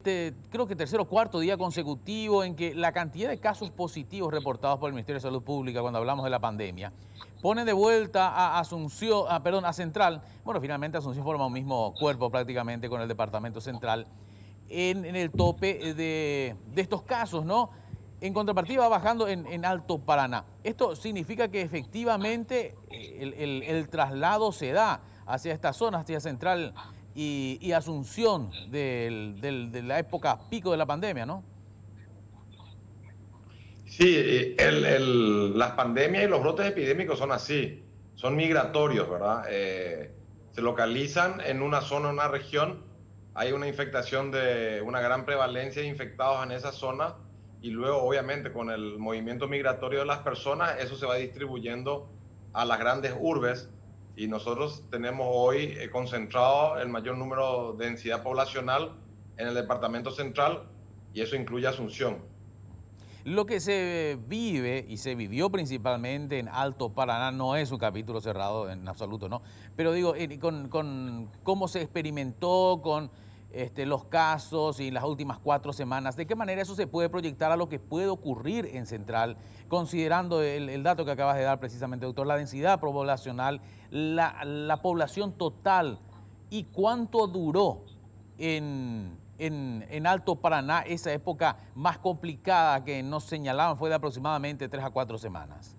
Creo que tercer o cuarto día consecutivo en que la cantidad de casos positivos reportados por el Ministerio de Salud Pública cuando hablamos de la pandemia pone de vuelta a Asunción, a Central. Bueno, finalmente Asunción forma un mismo cuerpo prácticamente con el Departamento Central en el tope de estos casos, ¿no? En contrapartida va bajando en Alto Paraná. Esto significa que efectivamente el traslado se da hacia esta zona, hacia Central y Asunción de la época pico de la pandemia, ¿no? Sí, las pandemias y los brotes epidémicos son así, son migratorios, ¿verdad? Se localizan en una zona, en una región, hay una infectación de una gran prevalencia de infectados en esa zona y luego, obviamente, con el movimiento migratorio de las personas, eso se va distribuyendo a las grandes urbes y nosotros tenemos hoy concentrado el mayor número de densidad poblacional en el departamento central y eso incluye Asunción. Lo que se vive y se vivió principalmente en Alto Paraná no es un capítulo cerrado en absoluto, ¿no? Pero digo, con cómo se experimentó con los casos y las últimas 4 semanas, ¿de qué manera eso se puede proyectar a lo que puede ocurrir en Central, considerando el dato que acabas de dar precisamente, doctor, la densidad poblacional, la población total y cuánto duró en Alto Paraná esa época más complicada que nos señalaban fue de aproximadamente 3 a 4 semanas?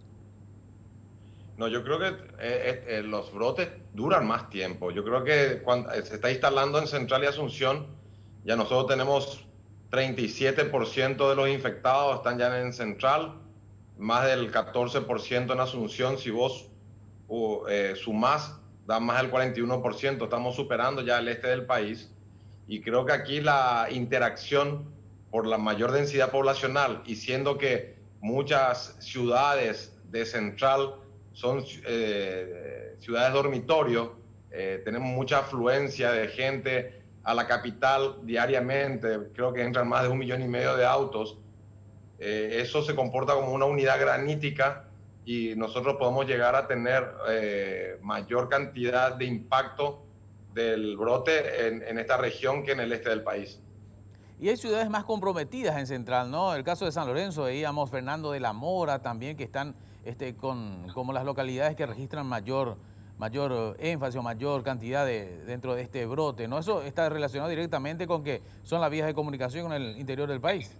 No, yo creo que los brotes duran más tiempo. Yo creo que cuando se está instalando en Central y Asunción, ya nosotros tenemos 37% de los infectados están ya en Central, más del 14% en Asunción. Si vos sumás, da más del 41%. Estamos superando ya el este del país. Y creo que aquí la interacción por la mayor densidad poblacional y siendo que muchas ciudades de Central son ciudades dormitorio, tenemos mucha afluencia de gente a la capital diariamente, creo que entran más de 1,5 millones de autos, eso se comporta como una unidad granítica y nosotros podemos llegar a tener mayor cantidad de impacto del brote en esta región que en el este del país. Y hay ciudades más comprometidas en Central, ¿no? El caso de San Lorenzo, veíamos Fernando de la Mora también, que están como las localidades que registran mayor énfasis o mayor cantidad dentro de este brote, ¿no? Eso está relacionado directamente con que son las vías de comunicación con el interior del país.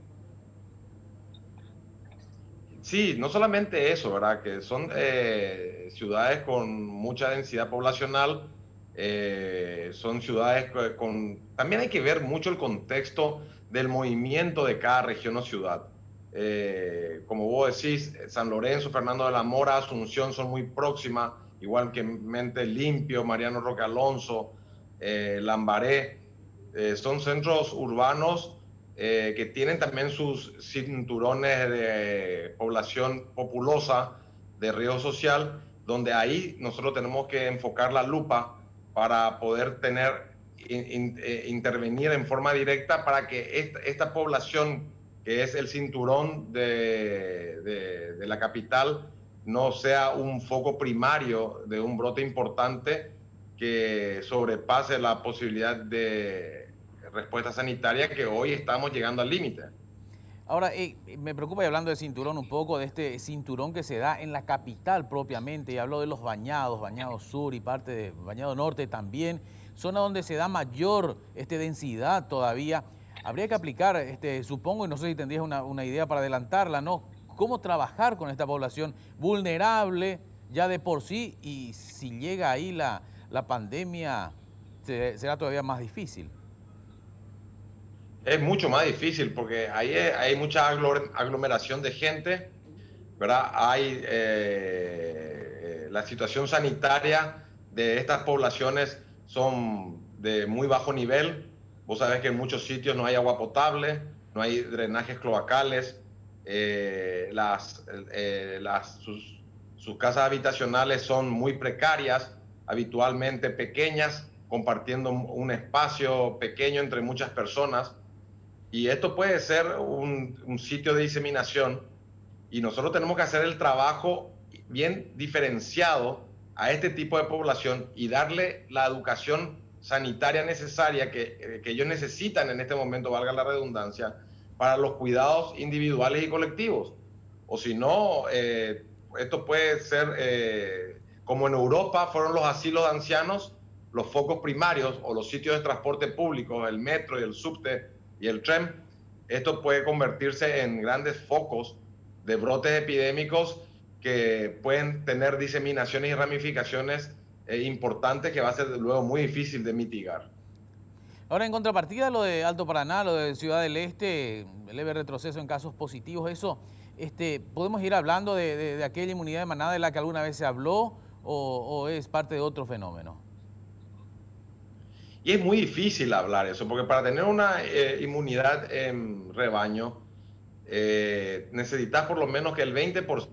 Sí, no solamente eso, ¿verdad? Que son ciudades con mucha densidad poblacional, son ciudades con... También hay que ver mucho el contexto del movimiento de cada región o ciudad. Como vos decís, San Lorenzo, Fernando de la Mora, Asunción son muy próximas, igual que Mente Limpio, Mariano Roque Alonso, Lambaré, son centros urbanos que tienen también sus cinturones de población populosa, de riesgo social, donde ahí nosotros tenemos que enfocar la lupa para poder intervenir en forma directa para que esta población, que es el cinturón de la capital, no sea un foco primario de un brote importante que sobrepase la posibilidad de respuesta sanitaria que hoy estamos llegando al límite. Ahora, me preocupa, y hablando de cinturón, un poco de este cinturón que se da en la capital propiamente, y hablo de los bañados, Bañado Sur y parte de Bañado Norte también, zona donde se da mayor densidad todavía. Habría que aplicar, supongo, y no sé si tendrías una idea para adelantarla, ¿no? ¿Cómo trabajar con esta población vulnerable ya de por sí? Y si llega ahí la pandemia, será todavía más difícil. Es mucho más difícil porque ahí hay mucha aglomeración de gente, ¿verdad? Hay la situación sanitaria de estas poblaciones son de muy bajo nivel. Vos sabés que en muchos sitios no hay agua potable, no hay drenajes cloacales, sus casas habitacionales son muy precarias, habitualmente pequeñas, compartiendo un espacio pequeño entre muchas personas. Y esto puede ser un sitio de diseminación y nosotros tenemos que hacer el trabajo bien diferenciado a este tipo de población y darle la educación sanitaria necesaria que ellos necesitan en este momento, valga la redundancia, para los cuidados individuales y colectivos. O si no, esto puede ser, como en Europa fueron los asilos de ancianos, los focos primarios o los sitios de transporte público, el metro y el subte y el tren. Esto puede convertirse en grandes focos de brotes epidémicos que pueden tener diseminaciones y ramificaciones importantes que va a ser luego muy difícil de mitigar. Ahora, en contrapartida, lo de Alto Paraná, lo de Ciudad del Este, leve retroceso en casos positivos, eso, ¿podemos ir hablando de aquella inmunidad de manada de la que alguna vez se habló o es parte de otro fenómeno? Y es muy difícil hablar eso, porque para tener una inmunidad en rebaño, necesitas por lo menos que el 20%,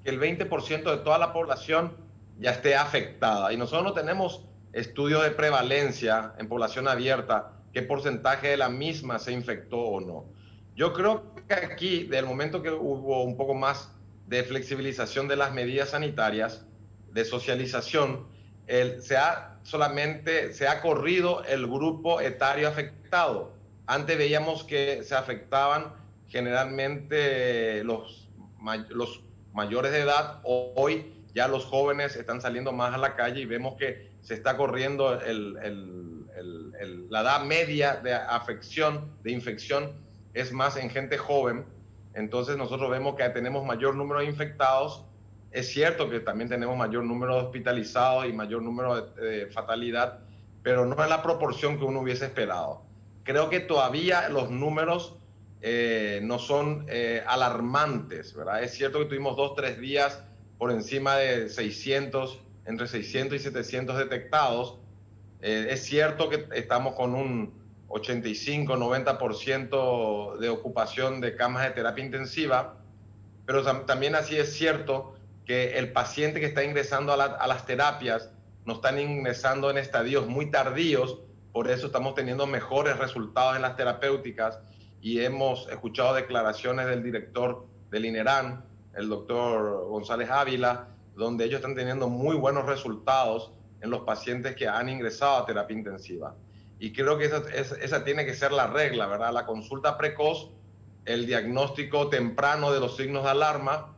de toda la población ya esté afectada. Y nosotros no tenemos estudios de prevalencia en población abierta, qué porcentaje de la misma se infectó o no. Yo creo que aquí, del momento que hubo un poco más de flexibilización de las medidas sanitarias, de socialización, se ha corrido el grupo etario afectado. Antes veíamos que se afectaban generalmente los mayores de edad. Hoy ya los jóvenes están saliendo más a la calle y vemos que se está corriendo la edad media de afección, de infección, es más en gente joven. Entonces nosotros vemos que tenemos mayor número de infectados. Es cierto que también tenemos mayor número de hospitalizados y mayor número de fatalidad, pero no es la proporción que uno hubiese esperado. Creo que todavía los números no son alarmantes, ¿verdad? Es cierto que tuvimos 2-3 días por encima de 600, entre 600 y 700 detectados. Es cierto que estamos con un 85-90% de ocupación de camas de terapia intensiva, pero también así es cierto que el paciente que está ingresando a las terapias no están ingresando en estadios muy tardíos, por eso estamos teniendo mejores resultados en las terapéuticas y hemos escuchado declaraciones del director del INERAN, el doctor González Ávila, donde ellos están teniendo muy buenos resultados en los pacientes que han ingresado a terapia intensiva. Y creo que esa tiene que ser la regla, ¿verdad? La consulta precoz, el diagnóstico temprano de los signos de alarma,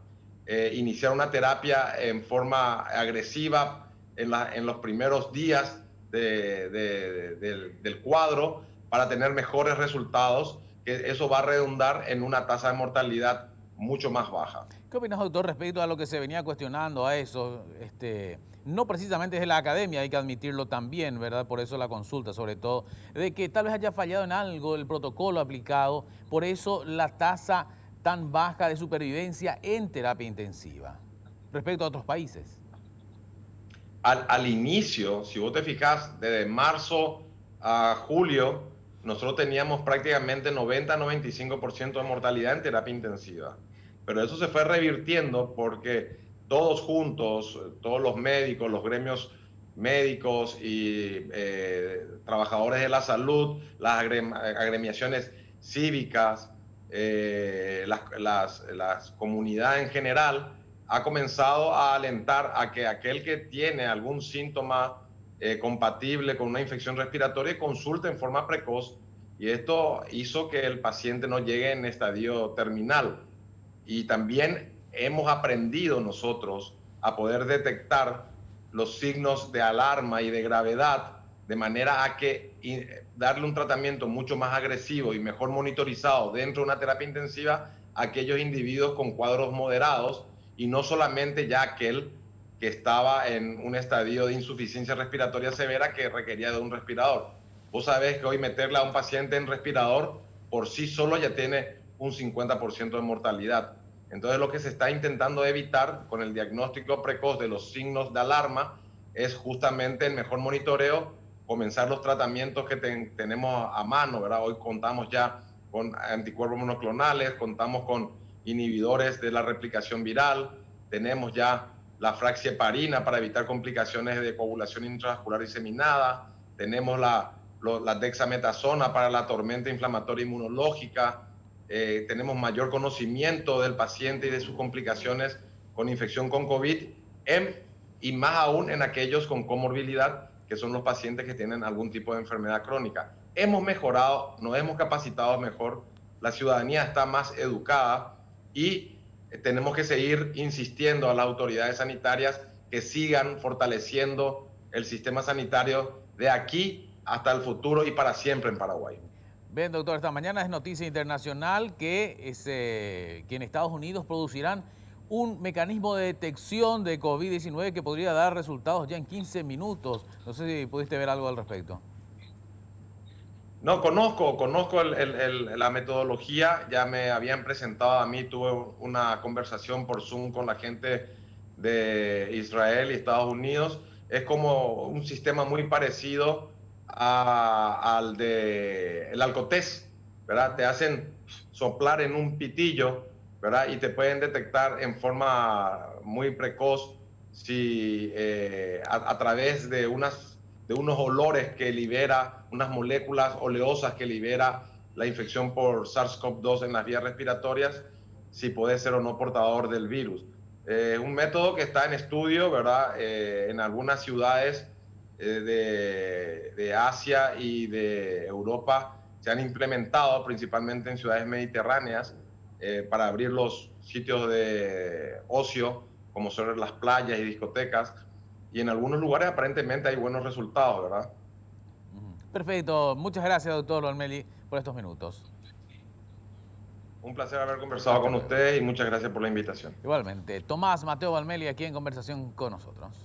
iniciar una terapia en forma agresiva en los primeros días del cuadro para tener mejores resultados, que eso va a redundar en una tasa de mortalidad mucho más baja. ¿Qué opinas, doctor, respecto a lo que se venía cuestionando a eso? No precisamente es de la academia, hay que admitirlo también, ¿verdad? Por eso la consulta, sobre todo, de que tal vez haya fallado en algo el protocolo aplicado, por eso la tasa tan baja de supervivencia en terapia intensiva, respecto a otros países. Al inicio, si vos te fijas, desde marzo a julio, nosotros teníamos prácticamente 90-95% de mortalidad en terapia intensiva. Pero eso se fue revirtiendo porque todos juntos, todos los médicos, los gremios médicos y trabajadores de la salud, las agremiaciones cívicas, las comunidades en general, ha comenzado a alentar a que aquel que tiene algún síntoma compatible con una infección respiratoria consulte en forma precoz, y esto hizo que el paciente no llegue en estadio terminal. Y también hemos aprendido nosotros a poder detectar los signos de alarma y de gravedad, de manera a que darle un tratamiento mucho más agresivo y mejor monitorizado dentro de una terapia intensiva a aquellos individuos con cuadros moderados, y no solamente ya aquel que estaba en un estadio de insuficiencia respiratoria severa que requería de un respirador. Vos sabés que hoy meterle a un paciente en respirador por sí solo ya tiene un 50% de mortalidad. Entonces lo que se está intentando evitar con el diagnóstico precoz de los signos de alarma es justamente el mejor monitoreo, comenzar los tratamientos que tenemos a mano, ¿verdad? Hoy contamos ya con anticuerpos monoclonales, contamos con inhibidores de la replicación viral, tenemos ya la fraxieparina para evitar complicaciones de coagulación intravascular diseminada, tenemos la dexametasona para la tormenta inflamatoria inmunológica, tenemos mayor conocimiento del paciente y de sus complicaciones con infección con COVID y más aún en aquellos con comorbilidad, que son los pacientes que tienen algún tipo de enfermedad crónica. Hemos mejorado, nos hemos capacitado mejor, la ciudadanía está más educada y tenemos que seguir insistiendo a las autoridades sanitarias que sigan fortaleciendo el sistema sanitario de aquí hasta el futuro y para siempre en Paraguay. Bien, doctor, esta mañana es noticia internacional que en Estados Unidos producirán un mecanismo de detección de COVID-19 que podría dar resultados ya en 15 minutos. No sé si pudiste ver algo al respecto. No, conozco la metodología, ya me habían presentado a mí, tuve una conversación por Zoom con la gente de Israel y Estados Unidos. Es como un sistema muy parecido al de el Alcotés, ¿verdad? Te hacen soplar en un pitillo, ¿verdad? Y te pueden detectar en forma muy precoz si a través de unos olores que libera, unas moléculas oleosas que libera la infección por SARS-CoV-2 en las vías respiratorias, si puede ser o no portador del virus. Un método que está en estudio, ¿verdad? En algunas ciudades de Asia y de Europa se han implementado, principalmente en ciudades mediterráneas, para abrir los sitios de ocio, como son las playas y discotecas, y en algunos lugares aparentemente hay buenos resultados, ¿verdad? Perfecto. Muchas gracias, doctor Valmeli, por estos minutos. Un placer haber conversado con ustedes y muchas gracias por la invitación. Igualmente, Tomás Mateo Valmeli aquí en conversación con nosotros.